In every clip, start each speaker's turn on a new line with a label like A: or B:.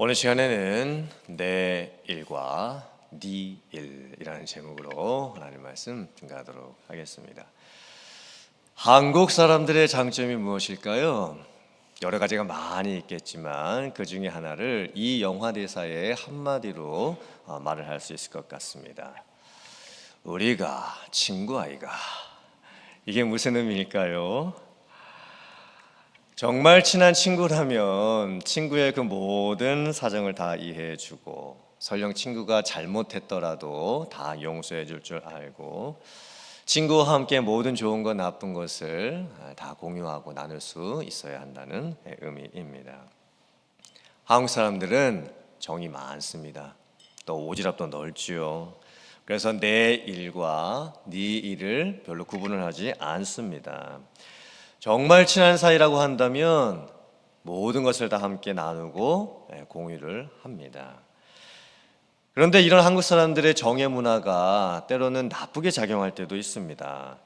A: 오늘 시간에는 내 일과 네 일이라는 제목으로 하나님 말씀 증가하도록 하겠습니다. 한국 사람들의 장점이 무엇일까요? 여러 가지가 많이 있겠지만 그 중에 하나를 이 영화 대사의 한마디로 말을 할 수 있을 것 같습니다. 우리가 친구 아이가. 이게 무슨 의미일까요? 정말 친한 친구라면 친구의 그 모든 사정을 다 이해해주고 설령 친구가 잘못했더라도 다 용서해 줄 줄 알고 친구와 함께 모든 좋은 것 나쁜 것을 다 공유하고 나눌 수 있어야 한다는 의미입니다. 한국 사람들은 정이 많습니다. 또 오지랖도 넓지요. 그래서 내 일과 네 일을 별로 구분을 하지 않습니다. 정말 친한 사이라고 한다면 모든 것을 다 함께 나누고 공유를 합니다. 그런데 이런 한국 사람들의 정의 문화가 때로는 나쁘게 작용할 때도 있습니다.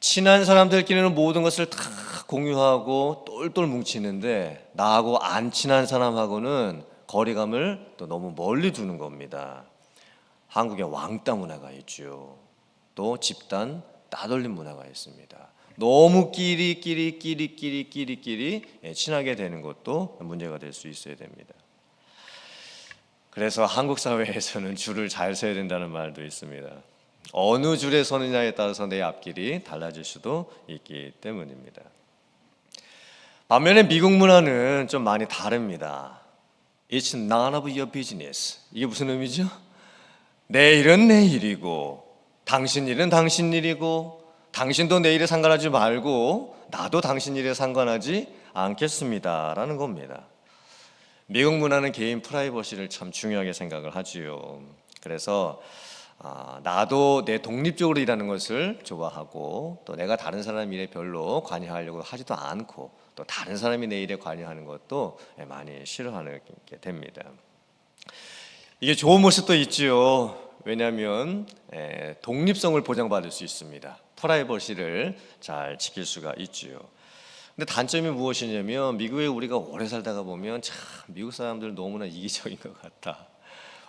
A: 친한 사람들끼리는 모든 것을 다 공유하고 똘똘 뭉치는데 나하고 안 친한 사람하고는 거리감을 또 너무 멀리 두는 겁니다. 한국에 왕따 문화가 있죠. 또 집단 따돌림 문화가 있습니다. 너무 끼리 친하게 되는 것도 문제가 될 수 있어야 됩니다. 그래서 한국 사회에서는 줄을 잘 서야 된다는 말도 있습니다. 어느 줄에 서느냐에 따라서 내 앞길이 달라질 수도 있기 때문입니다. 반면에 미국 문화는 좀 많이 다릅니다. It's none of your business. 이게 무슨 의미죠? 내 일은 내 일이고 당신 일은 당신 일이고 당신도 내 일에 상관하지 말고 나도 당신 일에 상관하지 않겠습니다 라는 겁니다. 미국 문화는 개인 프라이버시를 참 중요하게 생각을 하지요. 그래서 나도 내 독립적으로 일하는 것을 좋아하고 또 내가 다른 사람 일에 별로 관여하려고 하지도 않고 또 다른 사람이 내 일에 관여하는 것도 많이 싫어하게 됩니다. 이게 좋은 모습도 있지요. 왜냐하면 독립성을 보장받을 수 있습니다. 프라이버시를 잘 지킬 수가 있지요. 근데 단점이 무엇이냐면 미국에 우리가 오래 살다가 보면 참 미국 사람들 너무나 이기적인 것 같다.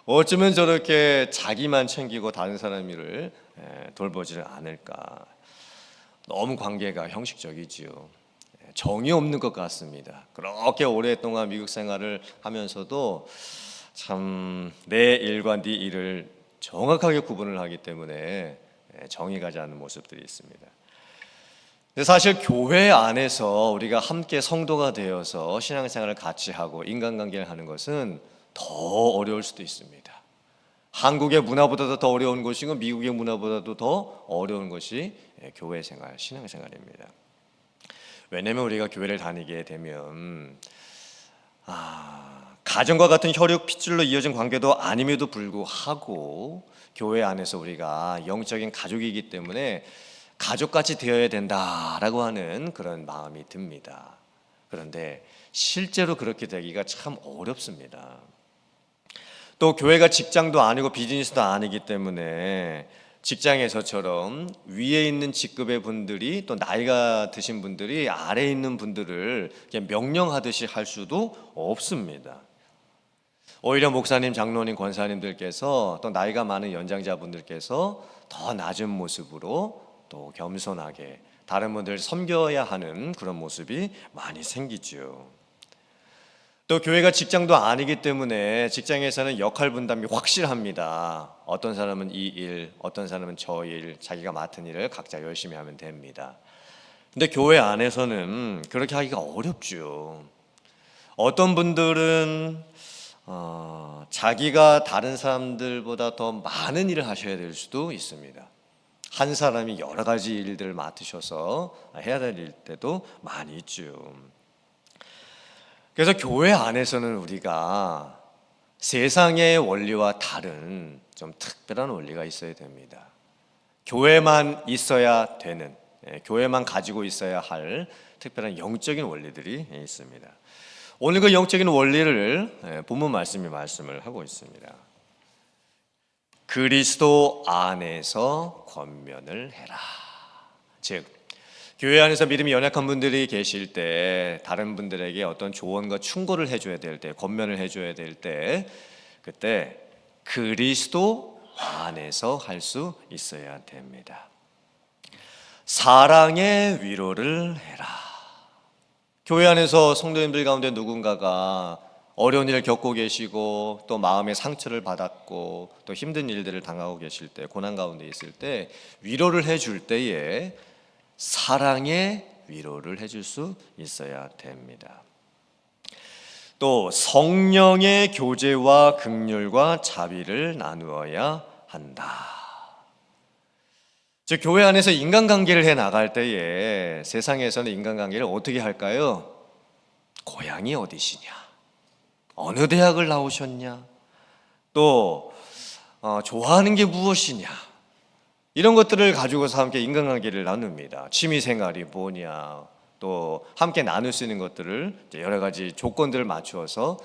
A: 어쩌면 저렇게 자기만 챙기고 다른 사람 일을 돌보지를 않을까. 너무 관계가 형식적이지요. 정이 없는 것 같습니다. 그렇게 오랫동안 미국 생활을 하면서도 참 내 일과 네 일을 정확하게 구분을 하기 때문에 정이 가지 않는 모습들이 있습니다. 근데 사실 교회 안에서 우리가 함께 성도가 되어서 신앙생활을 같이 하고 인간관계를 하는 것은 더 어려울 수도 있습니다. 한국의 문화보다도 더 어려운 것이고 미국의 문화보다도 더 어려운 것이 교회 생활, 신앙생활입니다. 왜냐하면 우리가 교회를 다니게 되면 가정과 같은 혈육 핏줄로 이어진 관계도 아님에도 불구하고 교회 안에서 우리가 영적인 가족이기 때문에 가족같이 되어야 된다라고 하는 그런 마음이 듭니다. 그런데 실제로 그렇게 되기가 참 어렵습니다. 또 교회가 직장도 아니고 비즈니스도 아니기 때문에 직장에서처럼 위에 있는 직급의 분들이 또 나이가 드신 분들이 아래에 있는 분들을 그냥 명령하듯이 할 수도 없습니다. 오히려 목사님, 장로님, 권사님들께서 또 나이가 많은 연장자분들께서 더 낮은 모습으로 또 겸손하게 다른 분들 섬겨야 하는 그런 모습이 많이 생기죠. 또 교회가 직장도 아니기 때문에 직장에서는 역할 분담이 확실합니다. 어떤 사람은 이 일, 어떤 사람은 저 일, 자기가 맡은 일을 각자 열심히 하면 됩니다. 근데 교회 안에서는 그렇게 하기가 어렵죠. 어떤 분들은 자기가 다른 사람들보다 더 많은 일을 하셔야 될 수도 있습니다. 한 사람이 여러 가지 일들을 맡으셔서 해야 될 때도 많이 있죠. 그래서 교회 안에서는 우리가 세상의 원리와 다른 좀 특별한 원리가 있어야 됩니다. 교회만 있어야 되는, 교회만 가지고 있어야 할 특별한 영적인 원리들이 있습니다. 오늘 그 영적인 원리를 본문 말씀이 말씀을 하고 있습니다. 그리스도 안에서 권면을 해라. 즉 교회 안에서 믿음이 연약한 분들이 계실 때 다른 분들에게 어떤 조언과 충고를 해줘야 될 때, 권면을 해줘야 될 때, 그때 그리스도 안에서 할 수 있어야 됩니다. 사랑의 위로를 해라. 교회 안에서 성도님들 가운데 누군가가 어려운 일을 겪고 계시고 또 마음의 상처를 받았고 또 힘든 일들을 당하고 계실 때, 고난 가운데 있을 때 위로를 해줄 때에 사랑의 위로를 해줄 수 있어야 됩니다. 또 성령의 교제와 긍휼과 자비를 나누어야 한다. 즉 교회 안에서 인간관계를 해 나갈 때에 세상에서는 인간관계를 어떻게 할까요? 고향이 어디시냐? 어느 대학을 나오셨냐? 또 좋아하는 게 무엇이냐? 이런 것들을 가지고서 함께 인간관계를 나눕니다. 취미생활이 뭐냐? 또 함께 나눌 수 있는 것들을 여러 가지 조건들을 맞추어서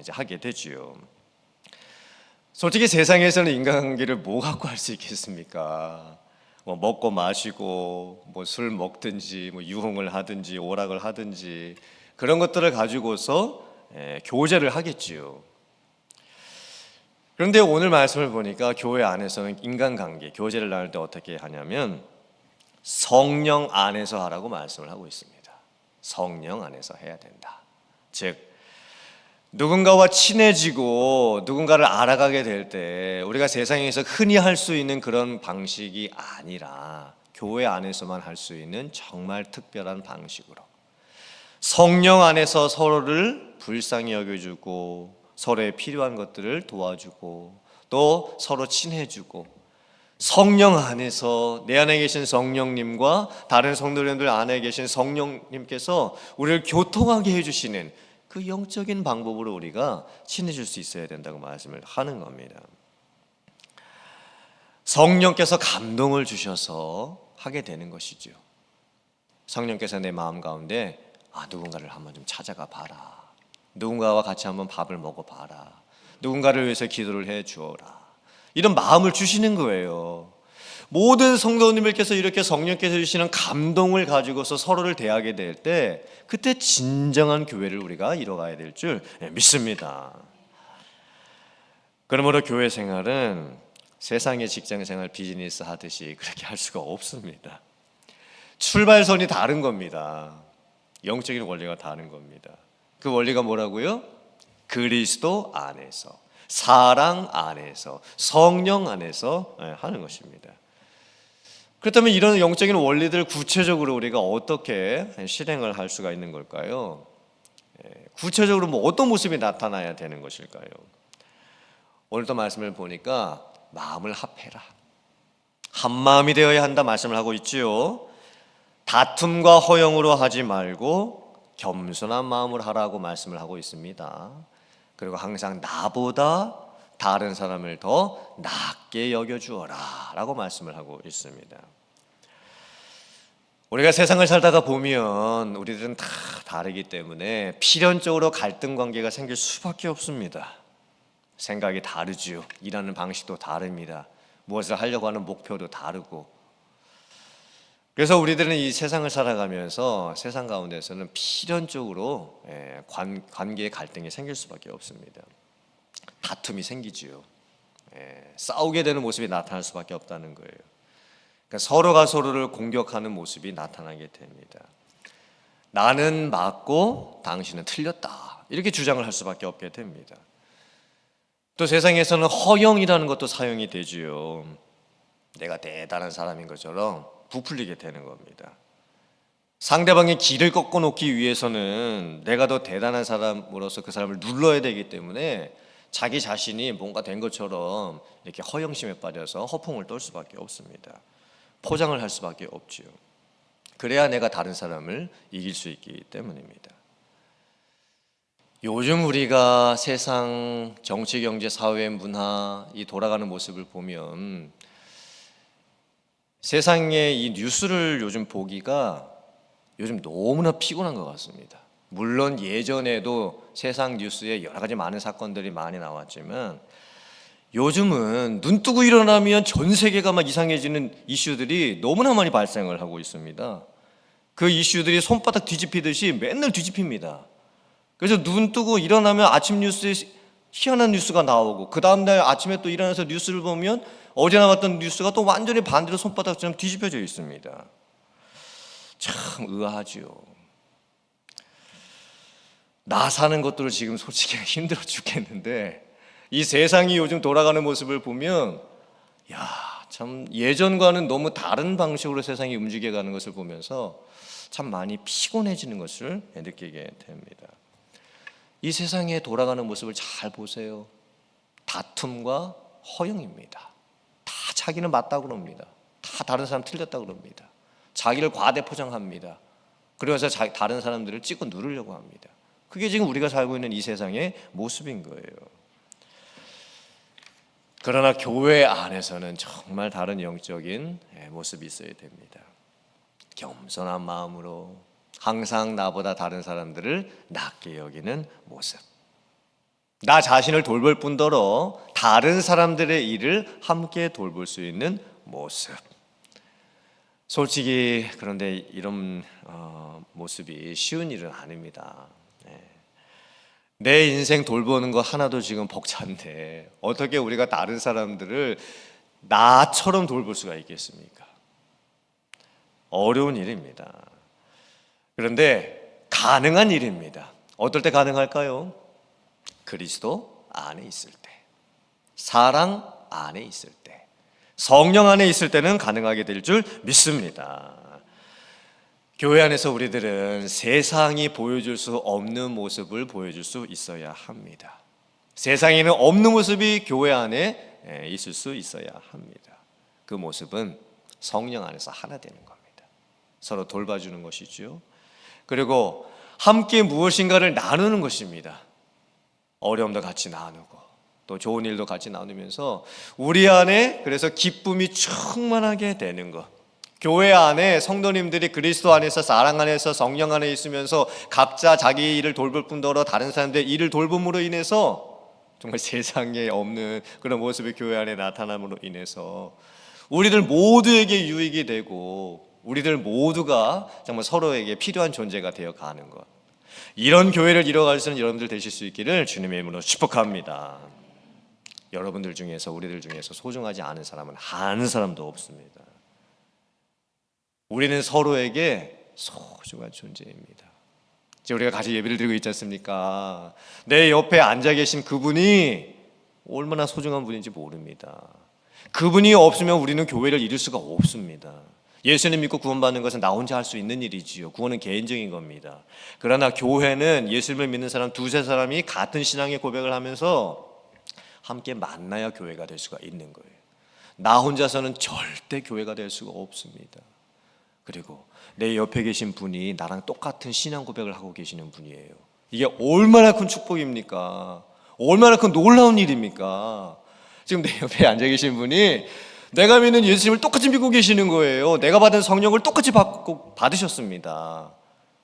A: 이제 하게 되지요. 솔직히 세상에서는 인간관계를 뭐 갖고 할 수 있겠습니까? 뭐 먹고 마시고 뭐 술 먹든지 뭐 유흥을 하든지 오락을 하든지 그런 것들을 가지고서 교제를 하겠지요. 그런데 오늘 말씀을 보니까 교회 안에서는 인간관계, 교제를 나눌 때 어떻게 하냐면 성령 안에서 하라고 말씀을 하고 있습니다. 성령 안에서 해야 된다. 즉 누군가와 친해지고 누군가를 알아가게 될 때 우리가 세상에서 흔히 할 수 있는 그런 방식이 아니라 교회 안에서만 할 수 있는 정말 특별한 방식으로 성령 안에서 서로를 불쌍히 여겨주고 서로의 필요한 것들을 도와주고 또 서로 친해주고 성령 안에서 내 안에 계신 성령님과 다른 성도님들 안에 계신 성령님께서 우리를 교통하게 해주시는 그 영적인 방법으로 우리가 친해질 수 있어야 된다고 말씀을 하는 겁니다. 성령께서 감동을 주셔서 하게 되는 것이죠. 성령께서 내 마음 가운데 누군가를 한번 좀 찾아가 봐라. 누군가와 같이 한번 밥을 먹어봐라. 누군가를 위해서 기도를 해 주어라. 이런 마음을 주시는 거예요. 모든 성도님들께서 이렇게 성령께서 주시는 감동을 가지고서 서로를 대하게 될 때 그때 진정한 교회를 우리가 이뤄가야 될 줄 믿습니다. 그러므로 교회 생활은 세상의 직장 생활, 비즈니스 하듯이 그렇게 할 수가 없습니다. 출발선이 다른 겁니다. 영적인 원리가 다른 겁니다. 그 원리가 뭐라고요? 그리스도 안에서, 사랑 안에서, 성령 안에서 하는 것입니다. 그렇다면 이런 영적인 원리들을 구체적으로 우리가 어떻게 실행을 할 수가 있는 걸까요? 구체적으로 어떤 모습이 나타나야 되는 것일까요? 오늘도 말씀을 보니까 마음을 합해라. 한 마음이 되어야 한다 말씀을 하고 있지요. 다툼과 허영으로 하지 말고 겸손한 마음으로 하라고 말씀을 하고 있습니다. 그리고 항상 나보다 다른 사람을 더 낮게 여겨주어라 라고 말씀을 하고 있습니다. 우리가 세상을 살다가 보면 우리들은 다 다르기 때문에 필연적으로 갈등 관계가 생길 수밖에 없습니다. 생각이 다르지요. 일하는 방식도 다릅니다. 무엇을 하려고 하는 목표도 다르고. 그래서 우리들은 이 세상을 살아가면서 세상 가운데서는 필연적으로 관계의 갈등이 생길 수밖에 없습니다. 다툼이 생기지요. 싸우게 되는 모습이 나타날 수밖에 없다는 거예요. 그러니까 서로가 서로를 공격하는 모습이 나타나게 됩니다. 나는 맞고 당신은 틀렸다. 이렇게 주장을 할 수밖에 없게 됩니다. 또 세상에서는 허영이라는 것도 사용이 되지요. 내가 대단한 사람인 것처럼 부풀리게 되는 겁니다. 상대방의 길을 꺾어 놓기 위해서는 내가 더 대단한 사람으로서 그 사람을 눌러야 되기 때문에 자기 자신이 뭔가 된 것처럼 이렇게 허영심에 빠져서 허풍을 떨 수밖에 없습니다. 포장을 할 수밖에 없지요. 그래야 내가 다른 사람을 이길 수 있기 때문입니다. 요즘 우리가 세상 정치, 경제, 사회, 문화 이 돌아가는 모습을 보면 세상의 이 뉴스를 요즘 보기가 요즘 너무나 피곤한 것 같습니다. 물론 예전에도 세상 뉴스에 여러 가지 많은 사건들이 많이 나왔지만 요즘은 눈 뜨고 일어나면 전 세계가 막 이상해지는 이슈들이 너무나 많이 발생을 하고 있습니다. 그 이슈들이 손바닥 뒤집히듯이 맨날 뒤집힙니다. 그래서 눈 뜨고 일어나면 아침 뉴스에 희한한 뉴스가 나오고, 그 다음날 아침에 또 일어나서 뉴스를 보면 어제 나왔던 뉴스가 또 완전히 반대로 손바닥처럼 뒤집혀져 있습니다. 참 의아하지요. 나 사는 것도 지금 솔직히 힘들어 죽겠는데, 이 세상이 요즘 돌아가는 모습을 보면 참 예전과는 너무 다른 방식으로 세상이 움직여가는 것을 보면서 참 많이 피곤해지는 것을 느끼게 됩니다. 이 세상에 돌아가는 모습을 잘 보세요. 다툼과 허용입니다. 다 자기는 맞다고 그럽니다. 다 다른 사람 틀렸다고 그럽니다. 자기를 과대포장합니다. 그러면서 다른 사람들을 찍고 누르려고 합니다. 그게 지금 우리가 살고 있는 이 세상의 모습인 거예요. 그러나 교회 안에서는 정말 다른 영적인 모습이 있어야 됩니다. 겸손한 마음으로 항상 나보다 다른 사람들을 낮게 여기는 모습, 나 자신을 돌볼 뿐더러 다른 사람들의 일을 함께 돌볼 수 있는 모습. 솔직히 그런데 이런 모습이 쉬운 일은 아닙니다. 내 인생 돌보는 거 하나도 지금 벅찬데 어떻게 우리가 다른 사람들을 나처럼 돌볼 수가 있겠습니까? 어려운 일입니다. 그런데 가능한 일입니다. 어떨 때 가능할까요? 그리스도 안에 있을 때, 사랑 안에 있을 때, 성령 안에 있을 때는 가능하게 될 줄 믿습니다. 교회 안에서 우리들은 세상이 보여줄 수 없는 모습을 보여줄 수 있어야 합니다. 세상에는 없는 모습이 교회 안에 있을 수 있어야 합니다. 그 모습은 성령 안에서 하나 되는 겁니다. 서로 돌봐주는 것이죠. 그리고 함께 무엇인가를 나누는 것입니다. 어려움도 같이 나누고 또 좋은 일도 같이 나누면서 우리 안에 그래서 기쁨이 충만하게 되는 것. 교회 안에 성도님들이 그리스도 안에서 사랑 안에서 성령 안에 있으면서 각자 자기 일을 돌볼 뿐더러 다른 사람들의 일을 돌봄으로 인해서 정말 세상에 없는 그런 모습이 교회 안에 나타남으로 인해서 우리들 모두에게 유익이 되고 우리들 모두가 정말 서로에게 필요한 존재가 되어 가는 것, 이런 교회를 이뤄갈 수 있는 여러분들 되실 수 있기를 주님의 이름으로 축복합니다. 여러분들 중에서 우리들 중에서 소중하지 않은 사람은 한 사람도 없습니다. 우리는 서로에게 소중한 존재입니다. 지금 우리가 같이 예배를 드리고 있지 않습니까? 내 옆에 앉아 계신 그분이 얼마나 소중한 분인지 모릅니다. 그분이 없으면 우리는 교회를 이룰 수가 없습니다. 예수님 믿고 구원받는 것은 나 혼자 할 수 있는 일이지요. 구원은 개인적인 겁니다. 그러나 교회는 예수님을 믿는 사람 두세 사람이 같은 신앙의 고백을 하면서 함께 만나야 교회가 될 수가 있는 거예요. 나 혼자서는 절대 교회가 될 수가 없습니다. 그리고 내 옆에 계신 분이 나랑 똑같은 신앙 고백을 하고 계시는 분이에요. 이게 얼마나 큰 축복입니까? 얼마나 큰 놀라운 일입니까? 지금 내 옆에 앉아 계신 분이 내가 믿는 예수님을 똑같이 믿고 계시는 거예요. 내가 받은 성령을 똑같이 받으셨습니다.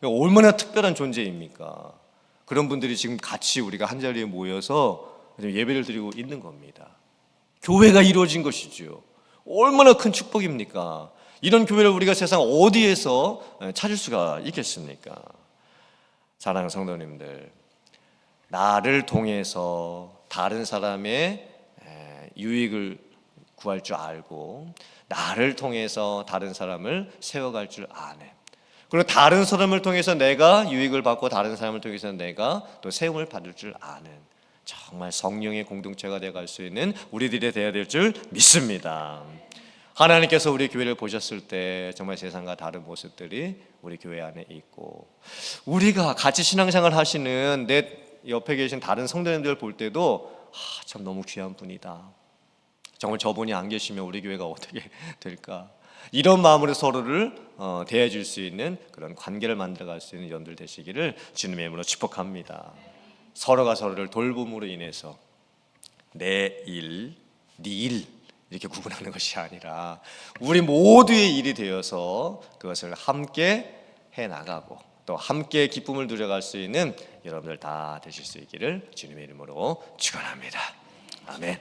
A: 얼마나 특별한 존재입니까? 그런 분들이 지금 같이 우리가 한 자리에 모여서 예배를 드리고 있는 겁니다. 교회가 이루어진 것이죠. 얼마나 큰 축복입니까? 이런 교회를 우리가 세상 어디에서 찾을 수가 있겠습니까? 사랑하는 성도님들, 나를 통해서 다른 사람의 유익을 구할 줄 알고 나를 통해서 다른 사람을 세워갈 줄 아네. 그리고 다른 사람을 통해서 내가 유익을 받고 다른 사람을 통해서 내가 또 세움을 받을 줄 아는 정말 성령의 공동체가 되어갈 수 있는 우리들이 되어야 될 줄 믿습니다. 하나님께서 우리 교회를 보셨을 때 정말 세상과 다른 모습들이 우리 교회 안에 있고, 우리가 같이 신앙생활 하시는 내 옆에 계신 다른 성도님들 볼 때도 참 너무 귀한 분이다, 정말 저분이 안 계시면 우리 교회가 어떻게 될까, 이런 마음으로 서로를 대해줄 수 있는 그런 관계를 만들어갈 수 있는 연들 되시기를 주님의 이름으로 축복합니다. 서로가 서로를 돌봄으로 인해서 내 일, 네 일 이렇게 구분하는 것이 아니라 우리 모두의 일이 되어서 그것을 함께 해나가고 또 함께 기쁨을 누려갈 수 있는 여러분들 다 되실 수 있기를 주님의 이름으로 축원합니다. 아멘.